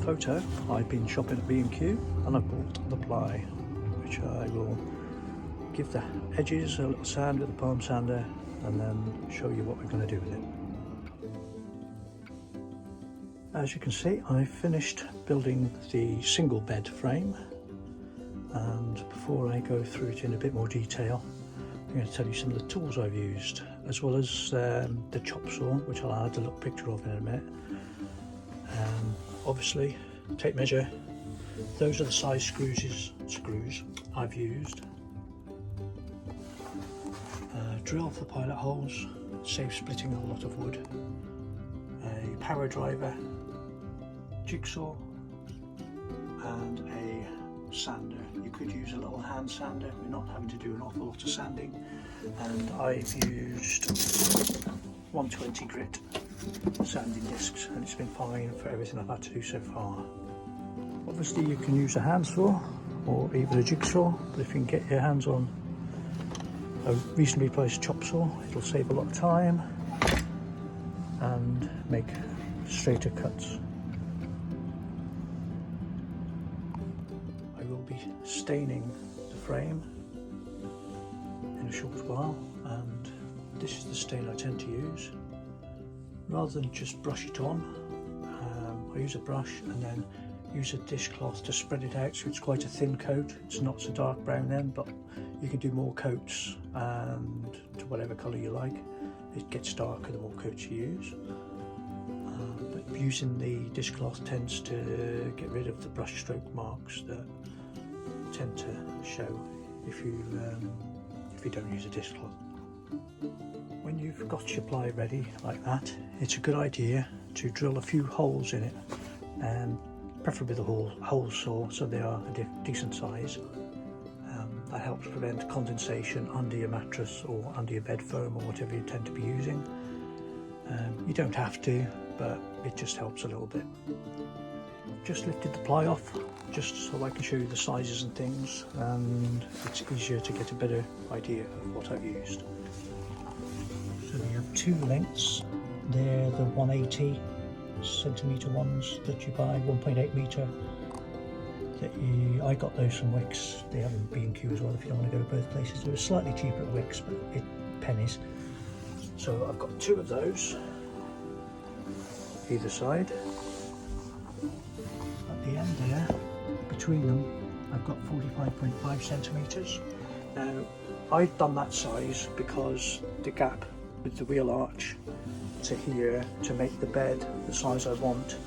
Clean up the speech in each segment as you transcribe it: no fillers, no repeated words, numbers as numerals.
photo, I've been shopping at B&Q and I've bought the ply, which I will give the edges a little sand with the palm sander and then show you what we're going to do with it. As you can see, I finished building the single bed frame, and before I go through it in a bit more detail, I'm going to tell you some of the tools I've used, as well as the chop saw, which I'll add a little picture of in a minute. Obviously, tape measure, those are the size screws I've used. Drill for pilot holes, saves splitting a lot of wood. A power driver, jigsaw, and a sander. You could use a little hand sander, we're not having to do an awful lot of sanding. And I've used 120 grit sanding discs, and it's been fine for everything I've had to do so far. Obviously you can use a handsaw or even a jigsaw, but if you can get your hands on a reasonably priced chop saw, it'll save a lot of time and make straighter cuts. I will be staining the frame in a short while, and this is the stain I tend to use. Rather than just brush it on, I use a brush and then use a dishcloth to spread it out so it's quite a thin coat. It's not so dark brown then, but you can do more coats and to whatever colour you like. It gets darker the more coats you use. But using the dishcloth tends to get rid of the brush stroke marks that tend to show if you don't use a dishcloth. When you've got your ply ready like that, it's a good idea to drill a few holes in it, and preferably the hole saw so they are a decent size. That helps prevent condensation under your mattress or under your bed foam or whatever you tend to be using. You don't have to, but it just helps a little bit. Just lifted the ply off just so I can show you the sizes and things, and it's easier to get a better idea of what I've used. So we have two lengths. They're the 180 centimetre ones that you buy, 1.8 metre. I got those from Wicks. They have them B&Q as well if you don't want to go to both places. They were slightly cheaper at Wicks, but pennies. So I've got two of those either side. At the end there, between them, I've got 45.5 centimetres. Now, I've done that size because the gap with the wheel arch to here to make the bed the size I want,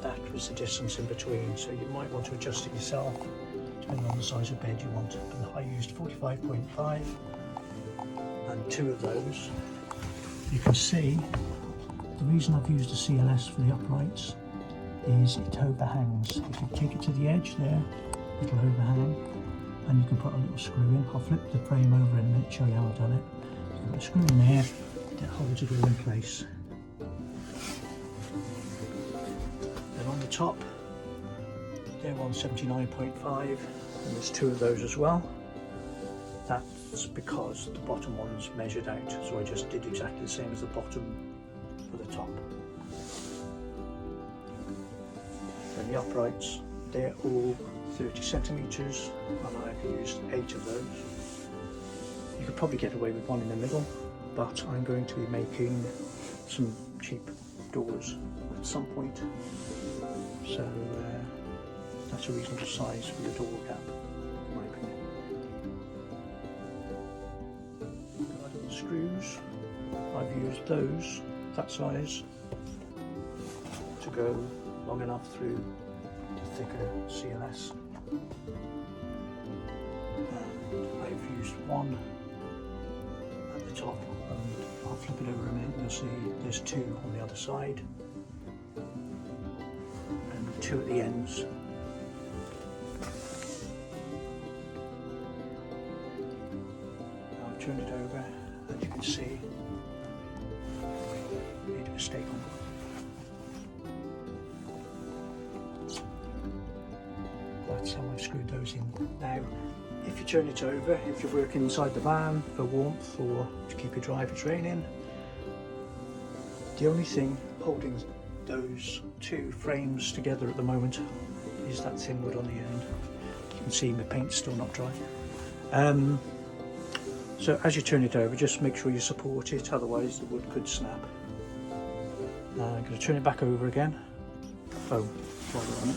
that was the distance in between, so you might want to adjust it yourself depending on the size of bed you want. But I used 45.5 and two of those. You can see the reason I've used a CLS for the uprights is it overhangs. If you take it to the edge there, it'll overhang, and you can put a little screw in. I'll flip the frame over in a minute, show you how I've done it. You can put a screw in there that holds it all in place. Then on the top, they're 179.5, and there's two of those as well. That's because the bottom one's measured out, so I just did exactly the same as the bottom for the top. Then the uprights, they're all 30 centimetres, and I've used 8 of those. You could probably get away with one in the middle, but I'm going to be making some cheap doors at some point, so that's a reasonable size for the door gap, in my opinion. The little screws, I've used those, that size, to go long enough through the thicker CLS. And I've used one at the top, and I'll flip it over a minute and you'll see there's two on the other side and two at the ends. I've turned it over, and you can see I made a mistake on it. That's how I've screwed those in. Now, if you turn it over, if you're working inside the van for warmth or to keep it dry if it's raining, the only thing holding those two frames together at the moment. Is that thin wood on the end. You can see my paint's still not dry. So as you turn it over, just make sure you support it, otherwise the wood could snap. Now I'm going to turn it back over again. Foam rather on it.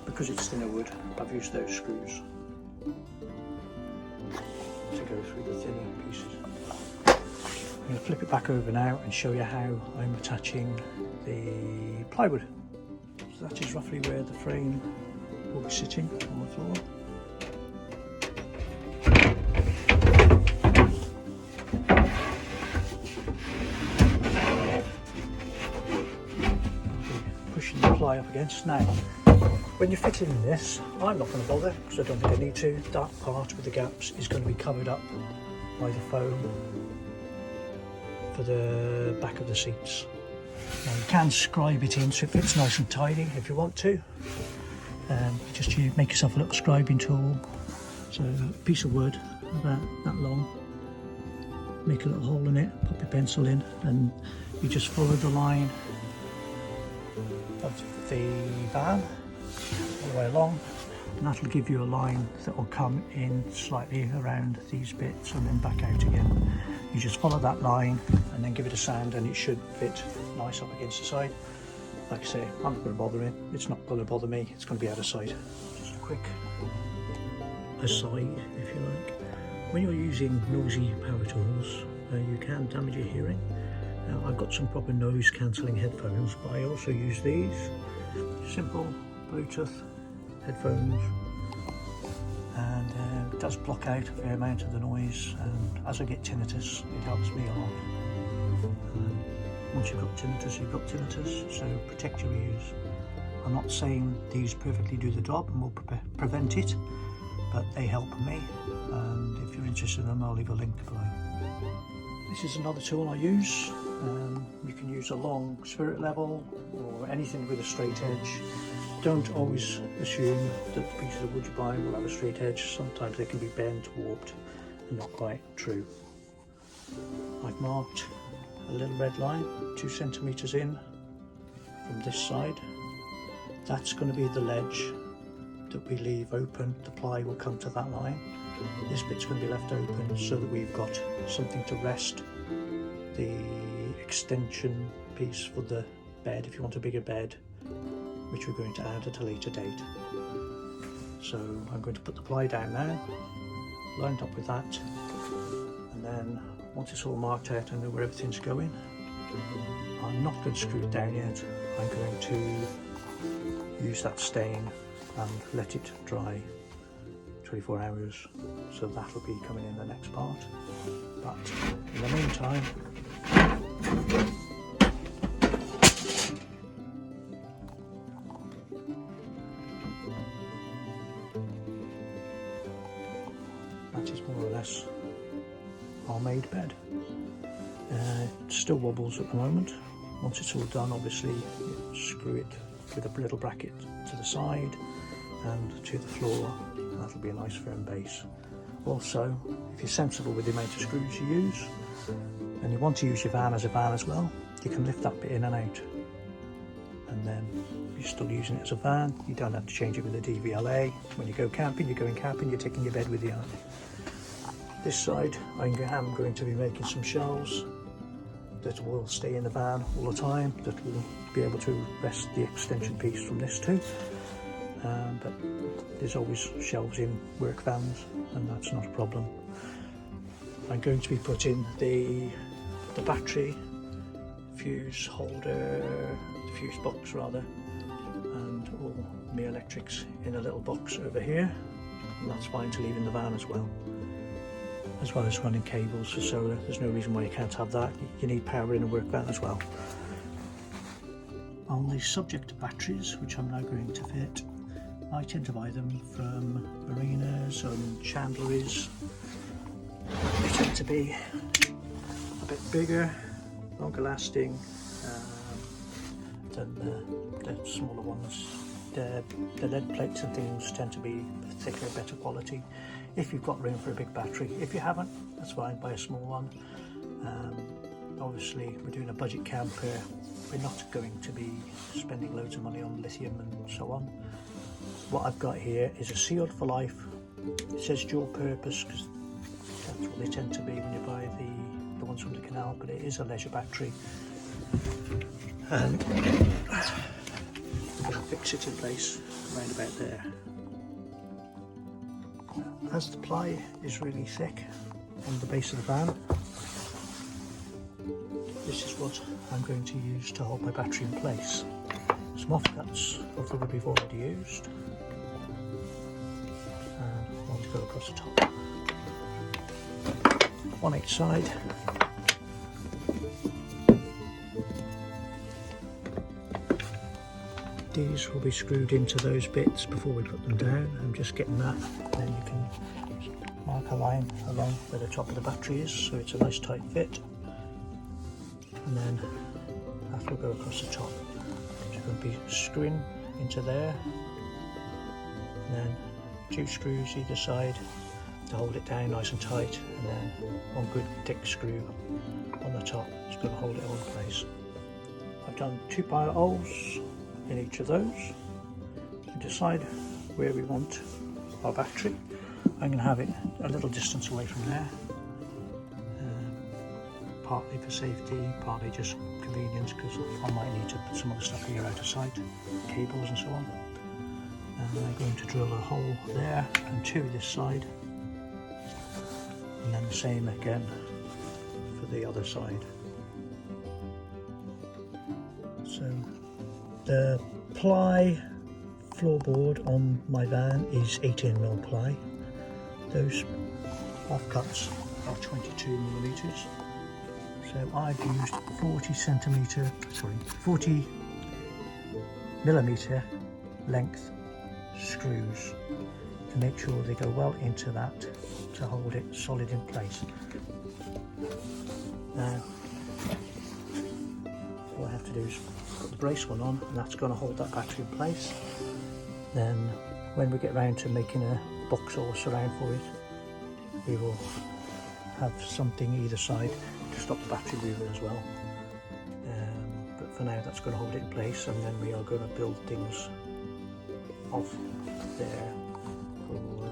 Because it's thinner wood, I've used those screws to go through the thinner pieces. I'm going to flip it back over now and show you how I'm attaching the plywood. So that is roughly where the frame will be sitting on the floor. Pushing the ply up against. Now, when you're fitting this, I'm not going to bother because I don't think I need to. That part with the gaps is going to be covered up by the foam for the back of the seats. Now you can scribe it in so it fits nice and tidy if you want to. Just you make yourself a little scribing tool. So a piece of wood about that long, make a little hole in it, pop your pencil in, and you just follow the line of the van all the way along, and that'll give you a line that will come in slightly around these bits and then back out again. You just follow that line and then give it a sand and it should fit nice up against the side. Like I say, I'm not going to bother it, it's not going to bother me, it's going to be out of sight. Just a quick aside, if you like. When you're using noisy power tools, you can damage your hearing. Now, I've got some proper noise cancelling headphones, but I also use these simple Bluetooth headphones, and it does block out a fair amount of the noise, and as I get tinnitus it helps me a lot. Once you've got tinnitus, so protect your ears. I'm not saying these perfectly do the job and will prevent it, but they help me, and if you're interested in them I'll leave a link below. This is another tool I use. You can use a long spirit level or anything with a straight edge. Don't always assume that the pieces of wood you buy will have a straight edge. Sometimes they can be bent, warped, and not quite true. I've marked a little red line 2 centimeters in from this side. That's going to be the ledge that we leave open. The ply will come to that line. This bit's going to be left open so that we've got something to rest the extension piece for the bed, if you want a bigger bed, which we're going to add at a later date. So I'm going to put the ply down now, lined up with that, and then once it's all marked out and know where everything's going, I'm not going to screw it down yet. I'm going to use that stain and let it dry 24 hours, so that will be coming in the next part. But in the meantime, that is more or less our made bed. It still wobbles at the moment. Once it's all done, obviously you screw it with a little bracket to the side and to the floor. That'll be a nice firm base. Also, if you're sensible with the amount of screws you use, and you want to use your van as a van as well, you can lift that bit in and out, and then you're still using it as a van. You don't have to change it with a DVLA. When you go camping, you're going camping, you're taking your bed with you. This side, I'm going to be making some shelves that will stay in the van all the time, that will be able to rest the extension piece from this too. But there's always shelves in work vans, and that's not a problem. I'm going to be putting the battery fuse holder, the fuse box rather, and all my electrics in a little box over here, and that's fine to leave in the van as well as running cables for solar. There's no reason why you can't have that. You need power in a work van as well. On the subject of batteries, which I'm now going to fit, I tend to buy them from marinas and chandleries. They tend to be a bit bigger, longer lasting than the smaller ones. The lead plates and things tend to be thicker, better quality if you've got room for a big battery. If you haven't, that's fine, buy a small one. obviously we're doing a budget camper. We're not going to be spending loads of money on lithium and so on. What I've got here is a sealed for life. It says dual purpose because that's what they tend to be when you buy the ones from the canal, but it is a leisure battery. And I'm going to fix it in place around about there. As the ply is really thick on the base of the van, this is what I'm going to use to hold my battery in place. Some offcuts of the wood we've already used, and one to go across the top. One each side. These will be screwed into those bits before we put them down. I'm just getting that, then you can mark a line along where the top of the battery is so it's a nice tight fit. And then that will go across the top. So you're going to be screwing into there, and then 2 screws either side to hold it down nice and tight, and then one good thick screw on the top is going to hold it all in place. I've done 2 pilot holes in each of those to decide where we want our battery. I'm going to have it a little distance away from there, partly for safety, partly just convenience because I might need to put some other stuff here out of sight, cables and so on. And I'm going to drill a hole there and 2 this side, and then the same again for the other side. So the ply floorboard on my van is 18mm ply. Those offcuts are 22mm. So I've used 40mm length screws to make sure they go well into that to hold it solid in place. Now all I have to do is put the brace one on, and that's going to hold that battery in place. Then when we get round to making a box or surround for it, we will have something either side to stop the battery moving as well. But for now that's going to hold it in place, and then we are going to build things off there for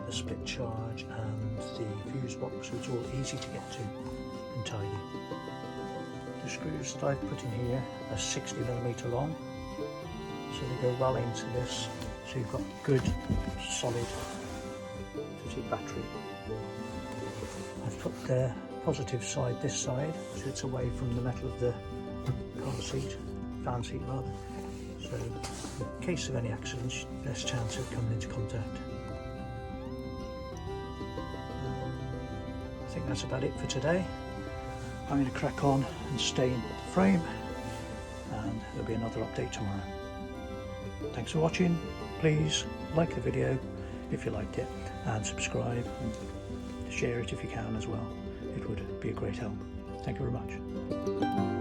the split charge and the fuse box, so it's all easy to get to and tidy. The screws that I've put in here are 60mm long, so they go well into this, so you've got good solid fitted battery. I've put the positive side this side, so it's away from the metal of the car seat, van seat rather, so in case of any accidents, less chance of coming into contact. I think that's about it for today. I'm going to crack on and stain the frame, and there'll be another update tomorrow. Thanks for watching. Please like the video if you liked it, and subscribe and share it if you can as well. It would be a great help. Thank you very much.